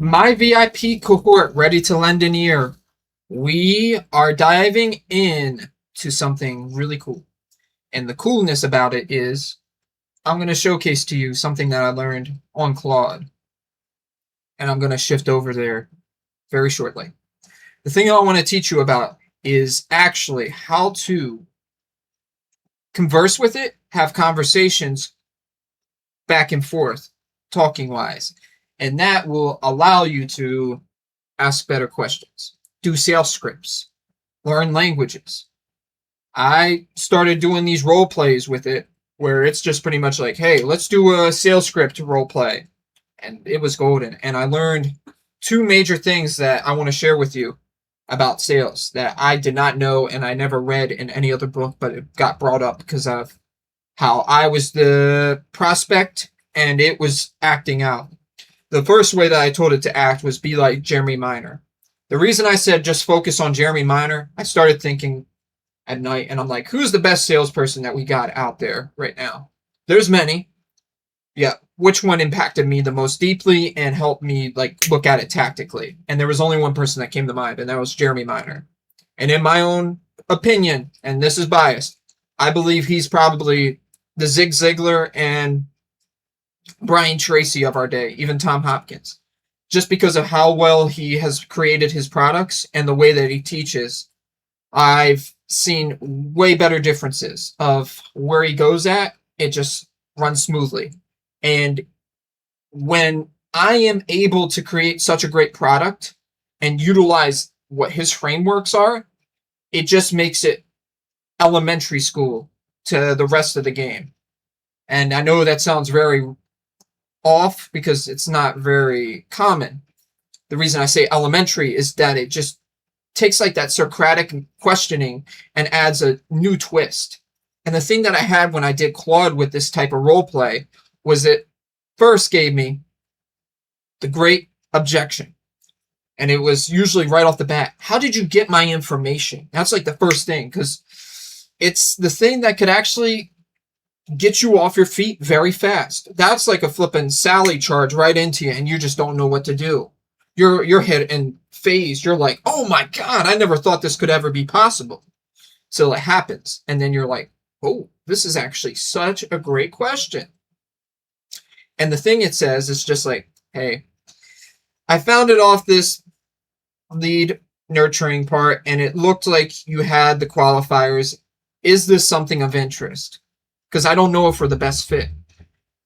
My VIP cohort ready to lend an ear. We are diving in to something really cool. And the coolness about it is I'm going to showcase to you something that I learned on Claude. And I'm going to shift over there very shortly. The thing I want to teach you about is actually how to converse with it, have conversations back and forth, talking wise. And that will allow you to ask better questions, do sales scripts, learn languages. I started doing these role plays with it where it's just pretty much like, hey, let's do a sales script role play. And it was golden. And I learned two major things that I want to share with you about sales that I did not know and I never read in any other book, but it got brought up because of how I was the prospect and it was acting out. The first way that I told it to act was be like Jeremy Minor. The reason I said just focus on Jeremy Minor, I started thinking at night and I'm like, who's the best salesperson that we got out there right now? There's many. Yeah. Which one impacted me the most deeply and helped me like look at it tactically? And there was only one person that came to mind, and that was Jeremy Minor. And in my own opinion, and this is biased, I believe he's probably the Zig Ziglar and Brian Tracy of our day, even Tom Hopkins, just because of how well he has created his products and the way that he teaches. I've seen way better differences of where he goes at. It just runs smoothly. And when I am able to create such a great product and utilize what his frameworks are, it just makes it elementary school to the rest of the game. And I know that sounds very off because it's not very common. The reason I say elementary is that it just takes like that Socratic questioning and adds a new twist. And the thing that I had when I did Claude with this type of role play was it first gave me the great objection. And it was usually right off the bat, how did you get my information? That's like the first thing, because it's the thing that could actually get you off your feet very fast. That's like a flipping Sally charge right into you, and you just don't know what to do. You're hit and phased. You're like, oh my God, I never thought this could ever be possible. So it happens. And then you're like, oh, this is actually such a great question. And the thing it says is just like, hey, I found it off this lead nurturing part, and it looked like you had the qualifiers. Is this something of interest? Because I don't know if we're the best fit.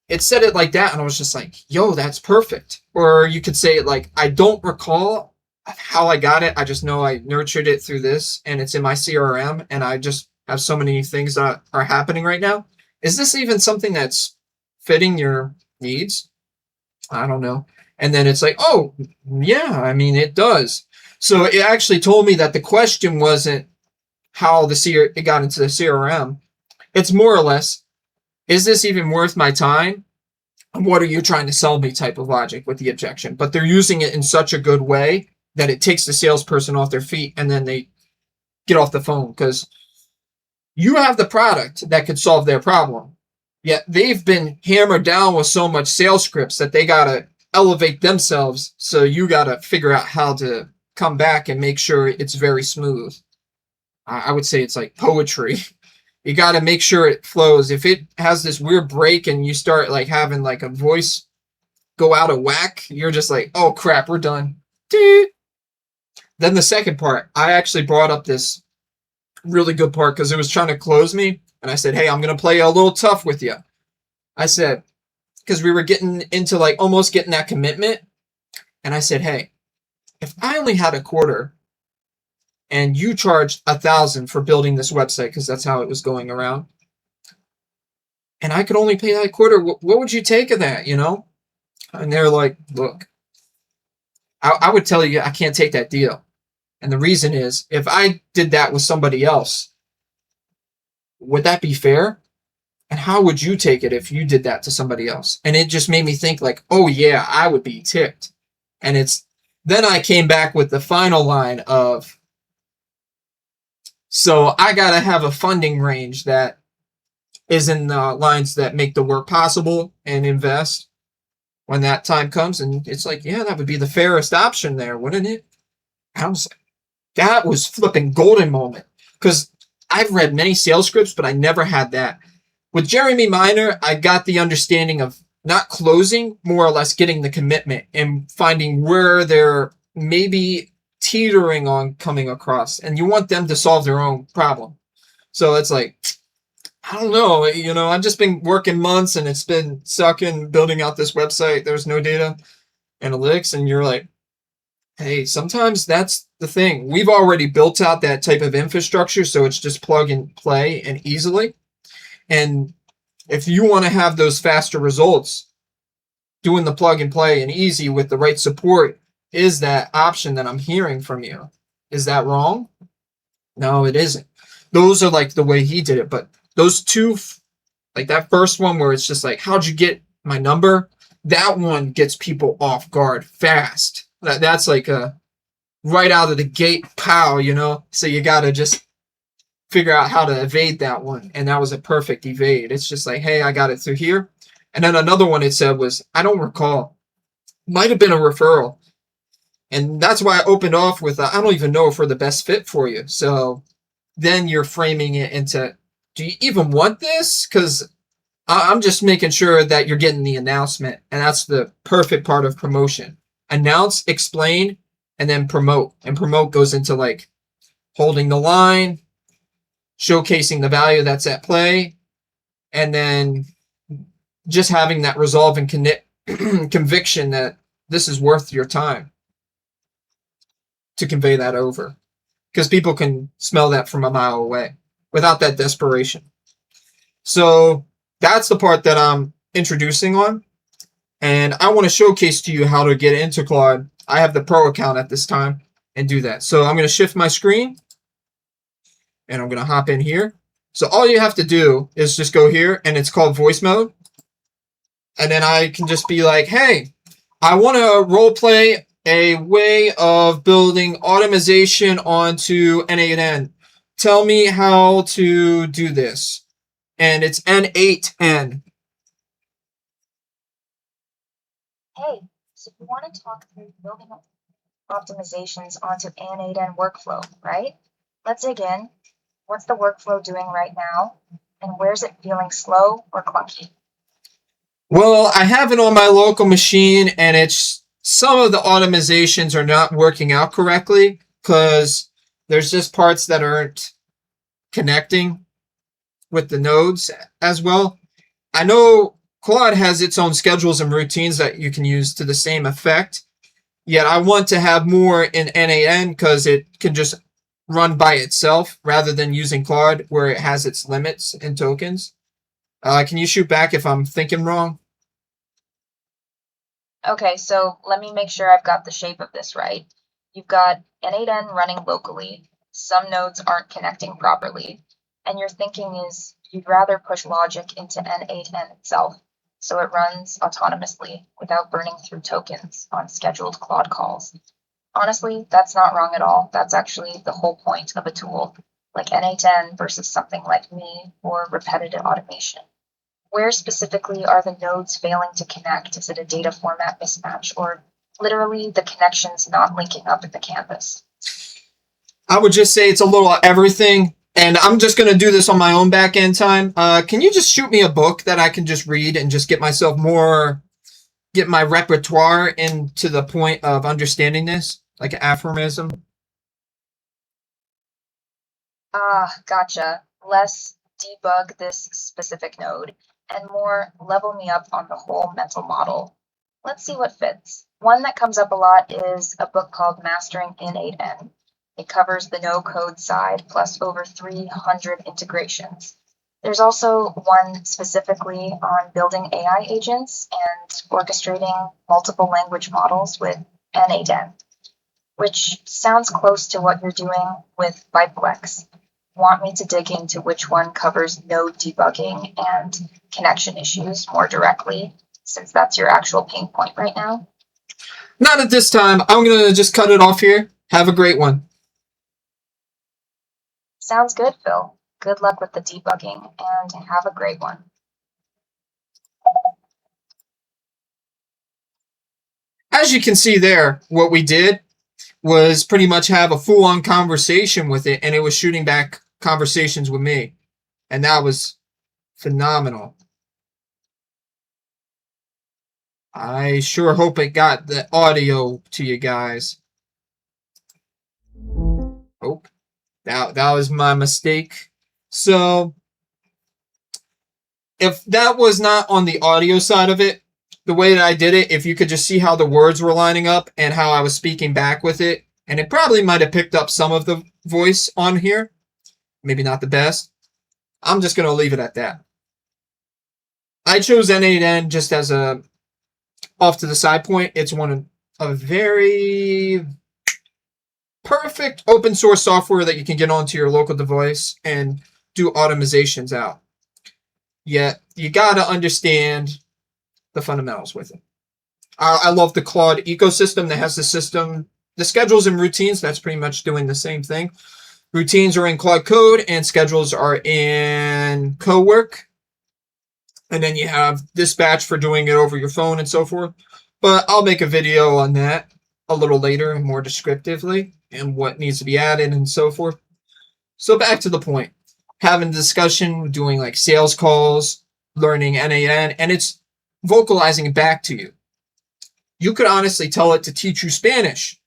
It said it like that, and I was just like, yo, that's perfect. Or you could say it like, I don't recall how I got it. I just know I nurtured it through this, and it's in my CRM, and I just have so many things that are happening right now. Is this even something that's fitting your needs? I don't know. And then it's like, oh, yeah, I mean, it does. So it actually told me that the question wasn't how it got into the CRM. It's more or less, is this even worth my time? What are you trying to sell me type of logic with the objection? But they're using it in such a good way that it takes the salesperson off their feet and then they get off the phone because you have the product that could solve their problem. Yet they've been hammered down with so much sales scripts that they got to elevate themselves. So you got to figure out how to come back and make sure it's very smooth. I would say it's like poetry. You got to make sure it flows. If it has this weird break and you start like having like a voice go out of whack, you're just like, oh crap, we're done. Then the second part, I actually brought up this really good part because it was trying to close me. And I said, hey, I'm going to play a little tough with you. I said, because we were getting into like almost getting that commitment. And I said, hey, if I only had a quarter and you charged 1,000 for building this website, because that's how it was going around, and I could only pay that quarter, what would you take of that, you know? And they're like, look, I would tell you I can't take that deal. And the reason is, if I did that with somebody else, would that be fair? And how would you take it if you did that to somebody else? And it just made me think like, oh yeah, I would be ticked. And then I came back with the final line of, so I got to have a funding range that is in the lines that make the work possible and invest. when that time comes. And it's like, yeah, that would be the fairest option there, wouldn't it? I was like, that was flipping golden moment. Because I've read many sales scripts, but I never had that. With Jeremy Minor, I got the understanding of not closing, more or less getting the commitment and finding where they're maybe teetering on coming across. And you want them to solve their own problem. So it's like, I don't know, I've just been working months and it's been sucking building out this website. There's no data analytics, and you're like, hey, sometimes that's the thing. We've already built out that type of infrastructure, so it's just plug and play and easily. And if you want to have those faster results, doing the plug and play and easy with the right support is that option that I'm hearing from you. Is that wrong? No, it isn't. Those are like the way he did it, but those two, like that first one where it's just like, how'd you get my number? That one gets people off guard fast. That's like a right out of the gate, pow, So you got to just figure out how to evade that one. And that was a perfect evade. It's just like, hey, I got it through here. And then another one it said was, I don't recall. Might have been a referral. And that's why I opened off with, I don't even know if we're the best fit for you. So then you're framing it into, do you even want this? Because I'm just making sure that you're getting the announcement. And that's the perfect part of promotion. Announce, explain, and then promote. And promote goes into like holding the line, showcasing the value that's at play, and then just having that resolve and conviction that this is worth your time to convey that over. Because people can smell that from a mile away without that desperation. So that's the part that I'm introducing on. And I want to showcase to you how to get into Claude. I have the pro account at this time and do that. So I'm going to shift my screen and I'm going to hop in here. So all you have to do is just go here and it's called voice mode. And then I can just be like, hey, I want to role play a way of building automation onto N8N. Tell me how to do this. And it's N8N. Hey, so you want to talk through building optimizations onto N8N workflow, right? Let's dig in. What's the workflow doing right now? And where's it feeling slow or clunky? Well, I have it on my local machine, and it's some of the automatizations are not working out correctly because there's just parts that aren't connecting with the nodes as well. I know Claude has its own schedules and routines that you can use to the same effect. Yet I want to have more in N8N because it can just run by itself rather than using Claude where it has its limits and tokens. Can you shoot back if I'm thinking wrong? Okay, so let me make sure I've got the shape of this right. You've got N8N running locally. Some nodes aren't connecting properly. And your thinking is you'd rather push logic into N8N itself so it runs autonomously without burning through tokens on scheduled Claude calls. Honestly, that's not wrong at all. That's actually the whole point of a tool like N8N versus something like me or repetitive automation. Where specifically are the nodes failing to connect? Is it a data format mismatch or literally the connections not linking up in the canvas? I would just say it's a little everything. And I'm just going to do this on my own back end time. Can you just shoot me a book that I can just read and just get myself more, get my repertoire into the point of understanding this, like an aphorism? Ah, gotcha. Less debug this specific node and more level me up on the whole mental model. Let's see what fits. One that comes up a lot is a book called Mastering N8N. It covers the no-code side plus over 300 integrations. There's also one specifically on building AI agents and orchestrating multiple language models with N8N, which sounds close to what you're doing with Vipelex. Want me to dig into which one covers node debugging and connection issues more directly, since that's your actual pain point right now? Not at this time. I'm going to just cut it off here. Have a great one. Sounds good, Phil. Good luck with the debugging and have a great one. as you can see there, what we did was pretty much have a full-on conversation with it, and it was shooting back conversations with me. And that was phenomenal. I sure hope it got the audio to you guys. Oh, that was my mistake. So, if that was not on the audio side of it, the way that I did it, if you could just see how the words were lining up and how I was speaking back with it, and it probably might have picked up some of the voice on here. Maybe not the best. I'm just going to leave it at that. I chose N8N just as a off to the side point. It's one of a very perfect open source software that you can get onto your local device and do automizations out. Yet you got to understand the fundamentals with it. I love the Claude ecosystem that has the schedules and routines. That's pretty much doing the same thing. Routines are in Claude Code and schedules are in CoWork. And then you have dispatch for doing it over your phone and so forth. But I'll make a video on that a little later and more descriptively and what needs to be added and so forth. So back to the point. Having a discussion, doing like sales calls, learning N8N, and it's vocalizing it back to you. You could honestly tell it to teach you Spanish.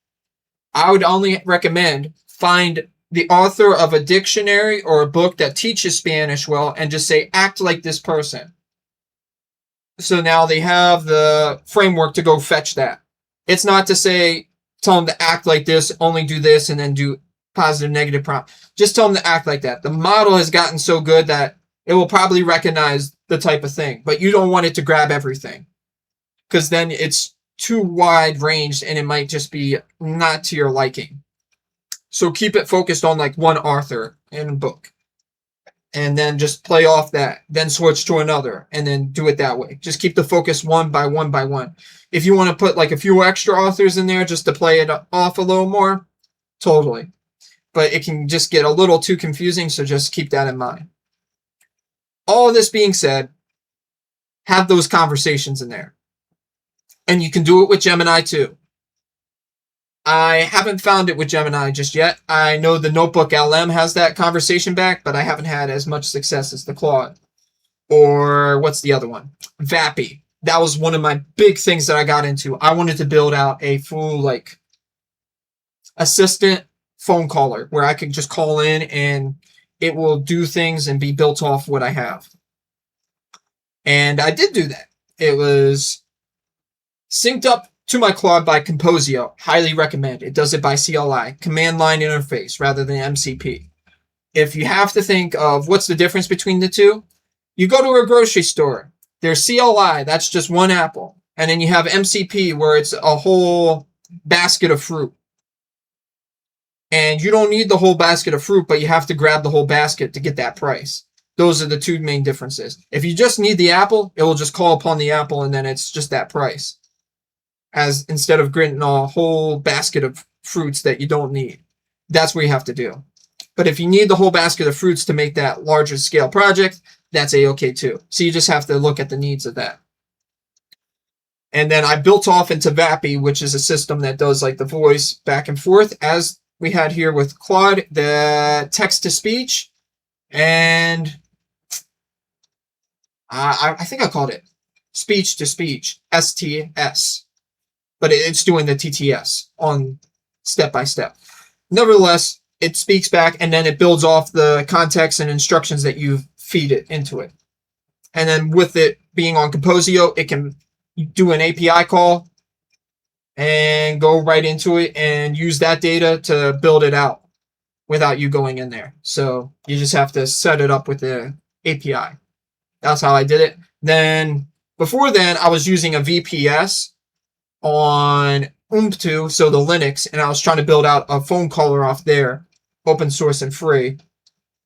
I would only recommend find the author of a dictionary or a book that teaches Spanish well and just say, act like this person. So now they have the framework to go fetch that. It's not to say, tell them to act like this, only do this, and then do positive, negative prompt. Just tell them to act like that. The model has gotten so good that it will probably recognize the type of thing, but you don't want it to grab everything because then it's too wide ranged and it might just be not to your liking. So keep it focused on like one author in a book. And then just play off that, then switch to another, and then do it that way. Just keep the focus one by one by one. If you want to put like a few extra authors in there just to play it off a little more, totally. But it can just get a little too confusing, so just keep that in mind. All of this being said, have those conversations in there. And you can do it with Gemini too. I haven't found it with Gemini just yet. I know the Notebook LM has that conversation back, but I haven't had as much success as the Claude. Or what's the other one? Vappy. That was one of my big things that I got into. I wanted to build out a full like assistant phone caller where I could just call in and it will do things and be built off what I have. And I did do that. It was synced up to my Claude by Composio. Highly recommend. It does it by CLI, command line interface, rather than MCP. If you have to think of what's the difference between the two, you go to a grocery store. There's CLI, that's just one apple. And then you have MCP, where it's a whole basket of fruit. And you don't need the whole basket of fruit, but you have to grab the whole basket to get that price. Those are the two main differences. If you just need the apple, it will just call upon the apple and then it's just that price. As instead of getting a whole basket of fruits that you don't need. That's what you have to do. But if you need the whole basket of fruits to make that larger scale project, that's a-okay too. So you just have to look at the needs of that. And then I built off into Vappy, which is a system that does like the voice back and forth, as we had here with Claude, the text to speech, and I think I called it speech to speech, STS. But it's doing the TTS on step by step. Nevertheless, it speaks back and then it builds off the context and instructions that you feed it into it. And then with it being on Composio, it can do an API call and go right into it and use that data to build it out without you going in there. So you just have to set it up with the API. That's how I did it. Then before then, I was using a VPS on Ubuntu, so the Linux, and I was trying to build out a phone caller off there, open source and free.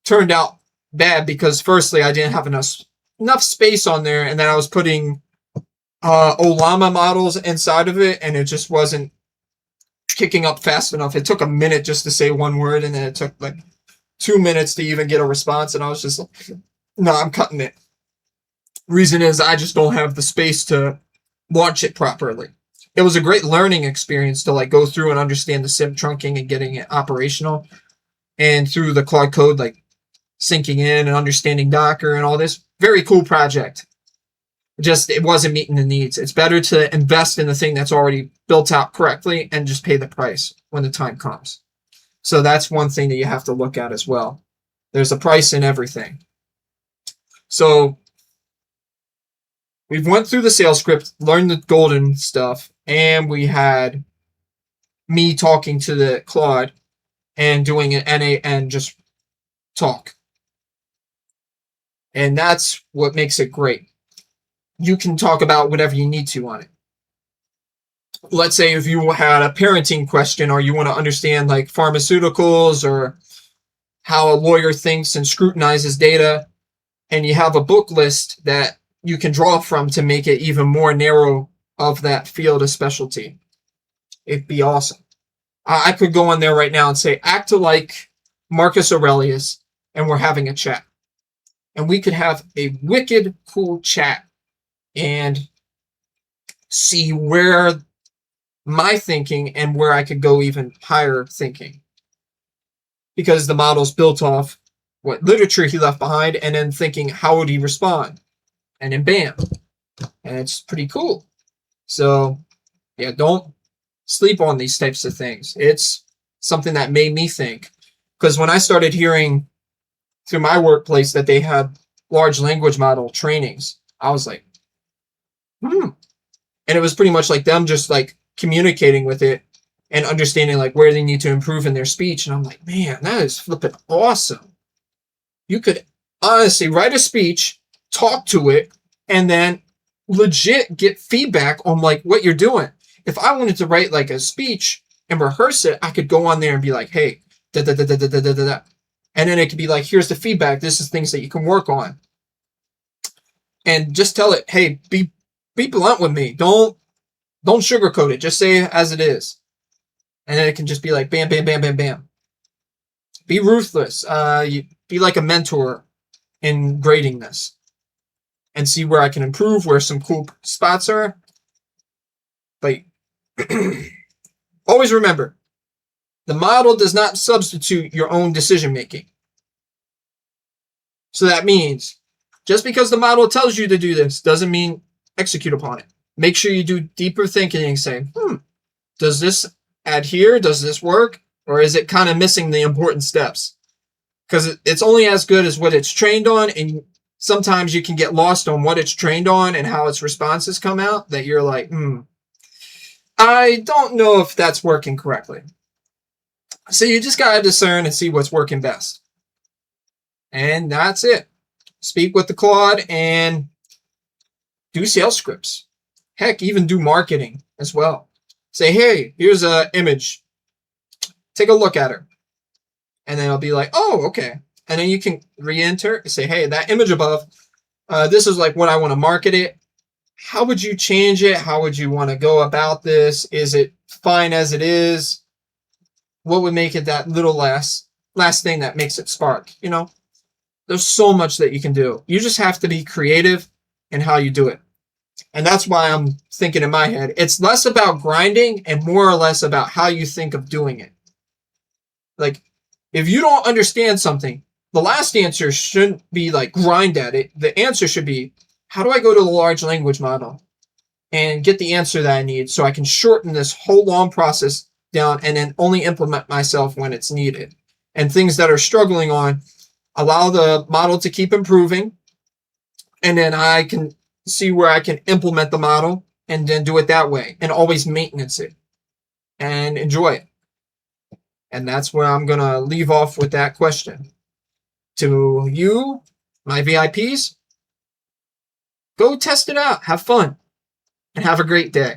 Turned out bad because firstly, I didn't have enough space on there, and then I was putting Olama models inside of it, and it just wasn't kicking up fast enough. It took a minute just to say one word, and then it took like 2 minutes to even get a response, and I was just like, no, I'm cutting it. Reason is I just don't have the space to launch it properly. it was a great learning experience to like go through and understand the sim trunking and getting it operational, and through the Claude code, like syncing in and understanding Docker and all this. Very cool project. Just it wasn't meeting the needs. It's better to invest in the thing that's already built out correctly and just pay the price when the time comes. So that's one thing that you have to look at as well. There's a price in everything. So we've went through the sales script, learned the golden stuff, and we had me talking to the Claude and doing an NAN just talk. And that's what makes it great. You can talk about whatever you need to on it. Let's say if you had a parenting question, or you want to understand like pharmaceuticals or how a lawyer thinks and scrutinizes data, and you have a book list that you can draw from to make it even more narrow of that field of specialty, it'd be awesome. I could go on there right now and say, act like Marcus Aurelius, and we're having a chat. And we could have a wicked cool chat and see where my thinking and where I could go even higher thinking. Because the model's built off what literature he left behind, and then thinking, how would he respond? And then bam. And it's pretty cool. So, yeah, don't sleep on these types of things. It's something that made me think. Because when I started hearing through my workplace that they had large language model trainings, I was like, And it was pretty much like them just like communicating with it and understanding like where they need to improve in their speech. And I'm like, man, that is flipping awesome. You could honestly write a speech, talk to it, and then legit get feedback on like what you're doing. If I wanted to write like a speech and rehearse it, I could go on there and be like, hey, da da da da da da da da. And then it could be like, here's the feedback. This is things that you can work on. And just tell it, hey, be blunt with me. Don't sugarcoat it. Just say it as it is. And then it can just be like bam, bam, bam, bam, bam. Be ruthless. Be like a mentor in grading this. And see where I can improve, where some cool spots are. But always remember, the model does not substitute your own decision making. So that means just because the model tells you to do this doesn't mean execute upon it. Make sure you do deeper thinking and say, does this adhere? Does this work? Or is it kind of missing the important steps? Because it's only as good as what it's trained on, and sometimes you can get lost on what it's trained on and how its responses come out that you're like, I don't know if that's working correctly. So you just got to discern and see what's working best. And that's it. Speak with the Claude and do sales scripts. Heck, even do marketing as well. Say, hey, here's an image. Take a look at her. And then it'll be like, oh, okay. And then you can re-enter and say, hey, that image above, this is like what I want to market it. How would you change it? How would you want to go about this? Is it fine as it is? What would make it that little last thing that makes it spark? You know, there's so much that you can do. You just have to be creative in how you do it. And that's why I'm thinking in my head, it's less about grinding and more or less about how you think of doing it. Like, if you don't understand something, the last answer shouldn't be like grind at it. The answer should be, how do I go to the large language model and get the answer that I need so I can shorten this whole long process down and then only implement myself when it's needed? And things that are struggling on, allow the model to keep improving, and then I can see where I can implement the model and then do it that way and always maintenance it and enjoy it. And that's where I'm going to leave off with that question. To you, my VIPs, go test it out. Have fun and have a great day.